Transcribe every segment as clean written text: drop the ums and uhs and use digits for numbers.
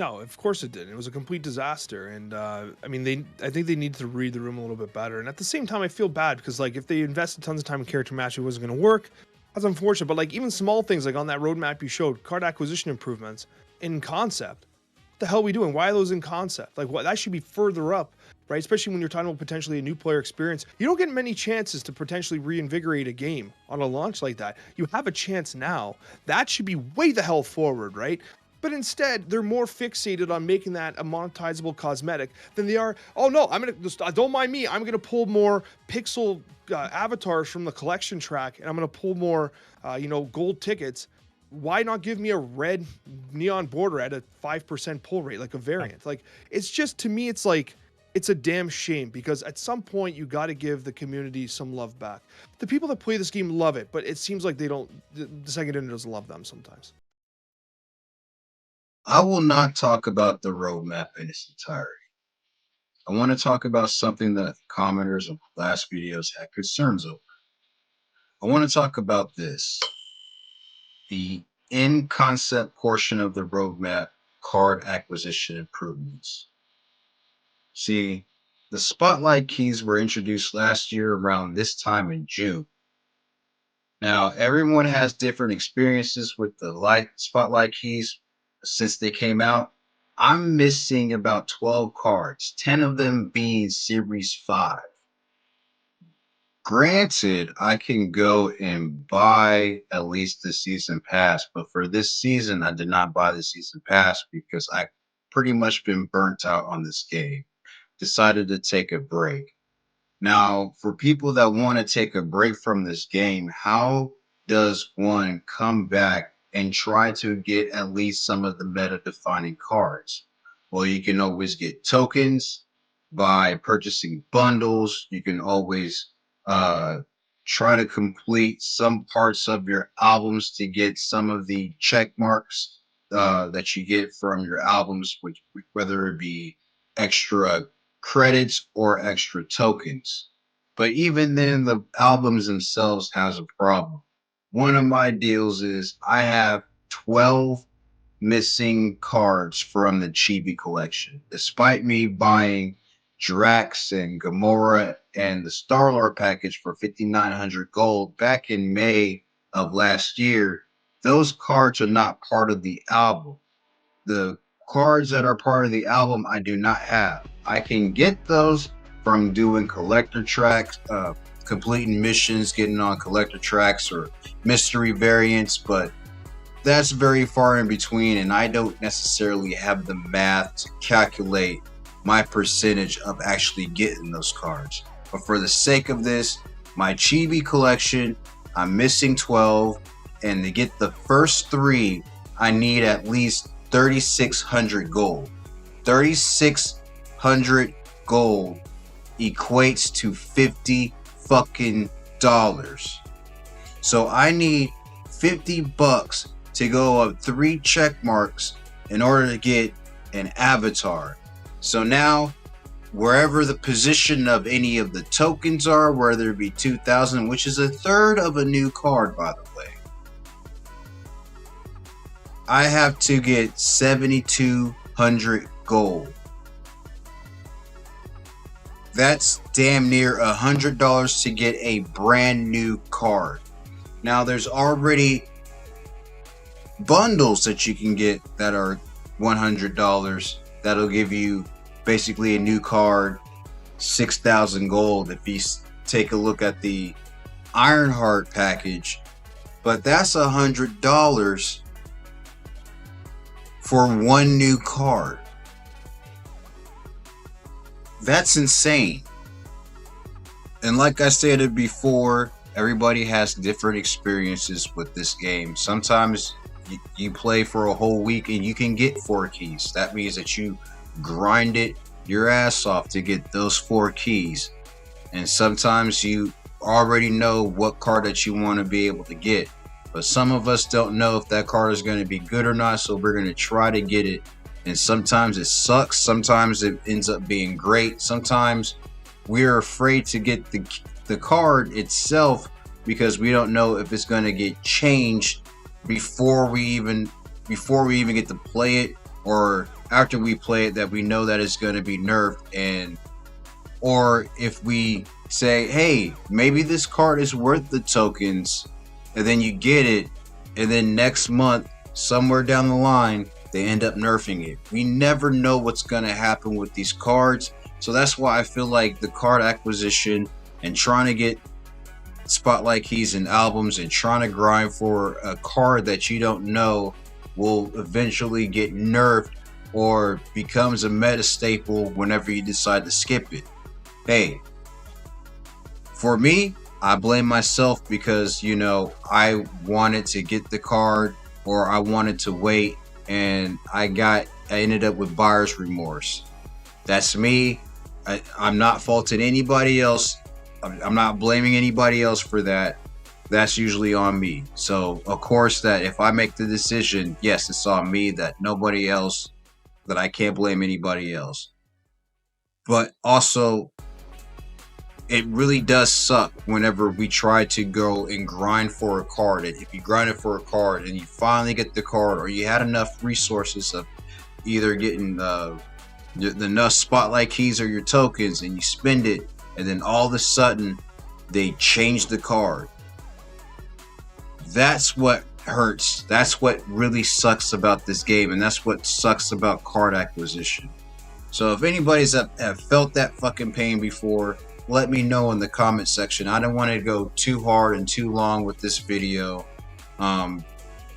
No, of course it didn't. It was a complete disaster, and I mean, I think they need to read the room a little bit better. And at the same time, I feel bad because like if they invested tons of time in character match, it wasn't going to work. That's unfortunate. But like even small things like on that roadmap you showed, card acquisition improvements in concept. What the hell are we doing? Why are those in concept? Like what that should be further up, right? Especially when you're talking about potentially a new player experience. You don't get many chances to potentially reinvigorate a game on a launch like that. You have a chance now. That should be way the hell forward, right? But instead, they're more fixated on making that a monetizable cosmetic than they are. Oh no, I'm gonna don't mind me. I'm gonna pull more pixel avatars from the collection track, and I'm gonna pull more, gold tickets. Why not give me a red neon border at a 5% pull rate, like a variant? Like it's just to me, it's like it's a damn shame because at some point you got to give the community some love back. The people that play this game love it, but it seems like they don't. The second internet doesn't love them sometimes. I will not talk about the roadmap in its entirety. I want to talk about something that commenters of last videos had concerns over. I want to talk about this, the in concept portion of the roadmap, card acquisition improvements. See, the spotlight keys were introduced last year around this time in June. Now, everyone has different experiences with the light spotlight keys since they came out. I'm missing about 12 cards, 10 of them being Series 5. Granted, I can go and buy at least the season pass, but for this season, I did not buy the season pass because I pretty much been burnt out on this game. Decided to take a break. Now, for people that want to take a break from this game, how does one come back and try to get at least some of the meta defining cards? Well, you can always get tokens by purchasing bundles. You can always uh, try to complete some parts of your albums to get some of the check marks that you get from your albums, which whether it be extra credits or extra tokens. But even then, the albums themselves has a problem. One of my deals is I have 12 missing cards from the Chibi collection, despite me buying Drax and Gamora and the Star-Lord package for 5,900 gold back in May of last year. Those cards are not part of the album. The cards that are part of the album I do not have. I can get those from doing collector tracks, completing missions, getting on collector tracks or mystery variants, but that's very far in between, and I don't necessarily have the math to calculate my percentage of actually getting those cards. But for the sake of this, my Chibi collection, I'm missing 12, and to get the first three, I need at least 3,600 gold. 3,600 gold equates to 50 fucking dollars. So I need 50 bucks to go up 3 check marks in order to get an avatar. So now, wherever the position of any of the tokens are, whether it be 2,000, which is a third of a new card, by the way, I have to get 7,200 gold. That's damn near $100 to get a brand new card. Now there's already bundles that you can get that are $100 that'll give you basically a new card, 6,000 gold if you take a look at the Ironheart package. But that's $100 for one new card. That's insane. And like I stated before, everybody has different experiences with this game. Sometimes you play for a whole week and you can get 4 keys. That means that you grind it your ass off to get those 4 keys. And sometimes you already know what card that you want to be able to get. But some of us don't know if that card is going to be good or not, so we're going to try to get it. And sometimes it sucks. Sometimes it ends up being great. Sometimes we're afraid to get the card itself because we don't know if it's going to get changed before we even get to play it, or after we play it that we know that it's going to be nerfed, and or if we say, hey, maybe this card is worth the tokens, and then you get it, and then next month, somewhere down the line, they end up nerfing it. We never know what's going to happen with these cards. So that's why I feel like the card acquisition and trying to get spotlight keys and albums and trying to grind for a card that you don't know will eventually get nerfed or becomes a meta staple whenever you decide to skip it. Hey, for me, I blame myself because, you know, I wanted to get the card or I wanted to wait, and I ended up with buyer's remorse. That's me. I'm not faulting anybody else. I'm not blaming anybody else for that. That's usually on me. So of course that if I make the decision, yes, it's on me, that nobody else, that I can't blame anybody else. But also, it really does suck whenever we try to go and grind for a card. And if you grind it for a card and you finally get the card, or you had enough resources of either getting the enough spotlight keys or your tokens, and you spend it, and then all of a sudden they change the card. That's what hurts. That's what really sucks about this game, and that's what sucks about card acquisition. So if anybody's have felt that fucking pain before, let me know in the comment section. I don't want to go too hard and too long with this video. I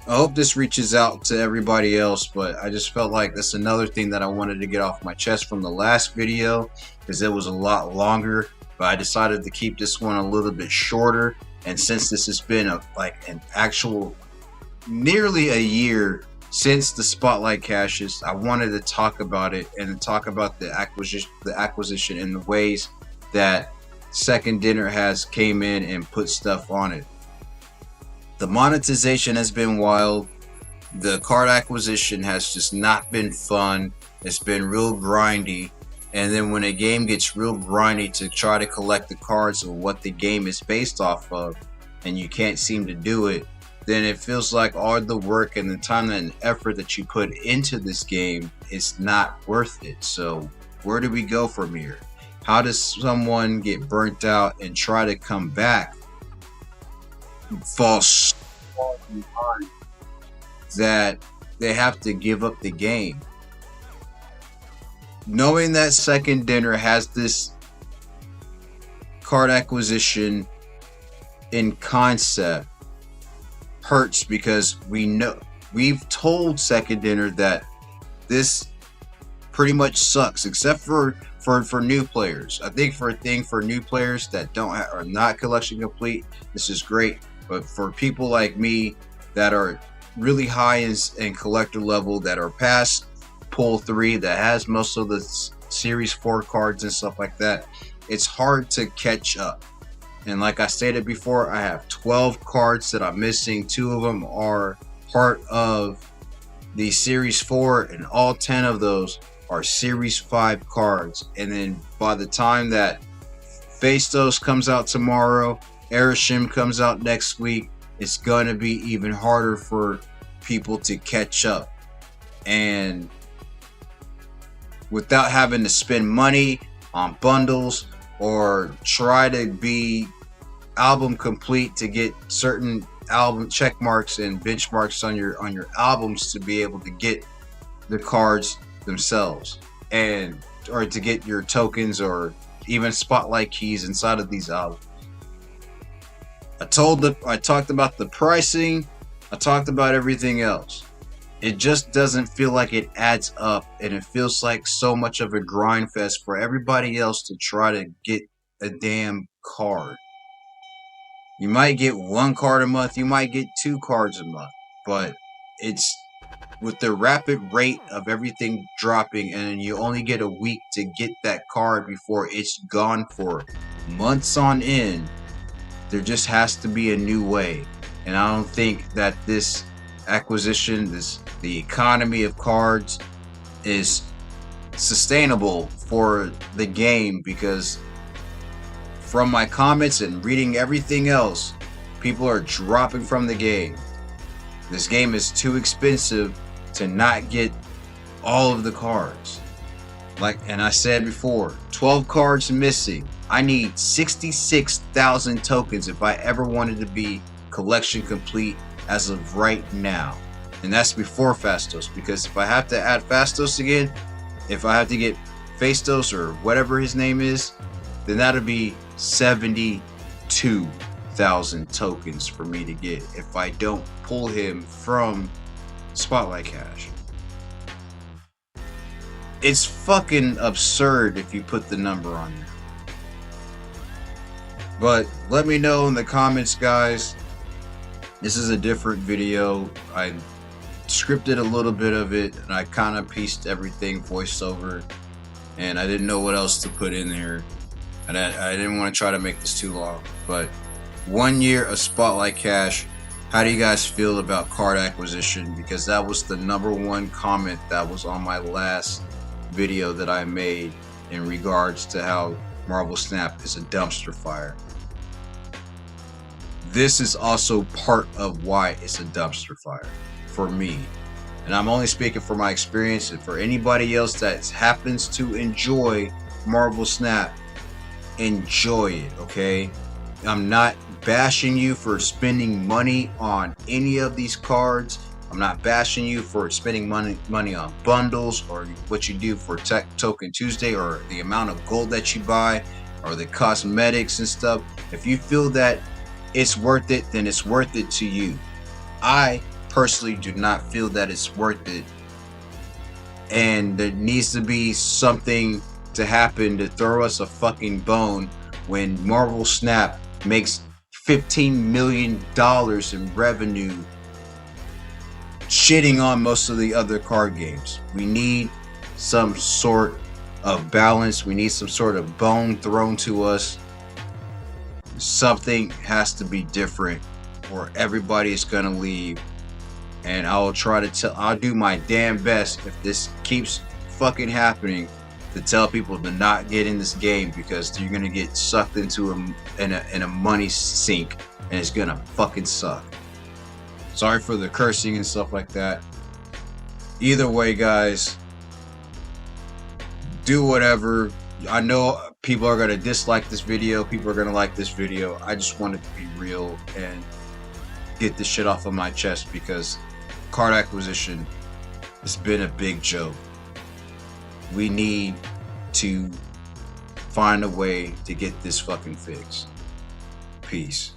hope this reaches out to everybody else, but I just felt like that's another thing that I wanted to get off my chest from the last video, because it was a lot longer, but I decided to keep this one a little bit shorter. And since this has been an actual nearly a year since the spotlight caches, I wanted to talk about it and talk about the acquisition and the ways that Second Dinner has came in and put stuff on it. The monetization has been wild. The card acquisition has just not been fun. It's been real grindy. And then when a game gets real grindy to try to collect the cards of what the game is based off of, and you can't seem to do it, then it feels like all the work and the time and effort that you put into this game is not worth it. So where do we go from here? How does someone get burnt out and try to come back, fall so far behind that they have to give up the game? Knowing that Second Dinner has this card acquisition in concept hurts, because we've told Second Dinner that this pretty much sucks, except for new players. I think for new players that are not collection complete, this is great. But for people like me that are really high in collector level, that are past pull 3, that has most of the series 4 cards and stuff like that, it's hard to catch up. And like I stated before, I have 12 cards that I'm missing. 2 of them are part of the series 4, and all 10 of those are series 5 cards. And then by the time that Fastos comes out tomorrow, Erishim comes out next week, it's going to be even harder for people to catch up. And without having to spend money on bundles or try to be album complete to get certain album check marks and benchmarks on your albums to be able to get the cards themselves, and or to get your tokens or even spotlight keys inside of these albums. I talked about the pricing, I talked about everything else. It just doesn't feel like it adds up, and it feels like so much of a grind fest for everybody else to try to get a damn card. You might get 1 card a month, you might get 2 cards a month, but it's with the rapid rate of everything dropping, and you only get a week to get that card before it's gone for months on end. There just has to be a new way. And I don't think that this acquisition, the economy of cards, is sustainable for the game, because from my comments and reading everything else, people are dropping from the game. This game is too expensive to not get all of the cards. Like, and I said before, 12 cards missing. I need 66,000 tokens if I ever wanted to be collection complete as of right now. And that's before Fastos, because if I have to add Fastos again, if I have to get Fastos or whatever his name is, then that'll be 72,000 tokens for me to get if I don't pull him from Spotlight Cash. It's fucking absurd if you put the number on there. But let me know in the comments, guys. This is a different video. I scripted a little bit of it and I kind of pieced everything voiceover, and I didn't know what else to put in there, and I didn't want to try to make this too long. But 1 year of Spotlight Cash, how do you guys feel about card acquisition? Because that was the #1 comment that was on my last video that I made in regards to how Marvel Snap is a dumpster fire. This is also part of why it's a dumpster fire for me, and I'm only speaking for my experience. And for anybody else that happens to enjoy Marvel Snap, enjoy it, okay? I'm not bashing you for spending money on any of these cards. I'm not bashing you for spending money on bundles or what you do for Tech Token Tuesday or the amount of gold that you buy or the cosmetics and stuff. If you feel that it's worth it, then it's worth it to you. I personally do not feel that it's worth it, and there needs to be something to happen to throw us a fucking bone when Marvel Snap makes $15 million in revenue shitting on most of the other card games. We need some sort of balance. We need some sort of bone thrown to us. Something has to be different or everybody is gonna leave. And I'll do my damn best, if this keeps fucking happening, to tell people to not get in this game, because you're gonna get sucked into a money sink and it's gonna fucking suck. Sorry for the cursing and stuff like that. Either way, guys, do whatever. I know people are gonna dislike this video, people are gonna like this video. I just want it to be real and get this shit off of my chest, because card acquisition has been a big joke. We need to find a way to get this fucking fixed. Peace.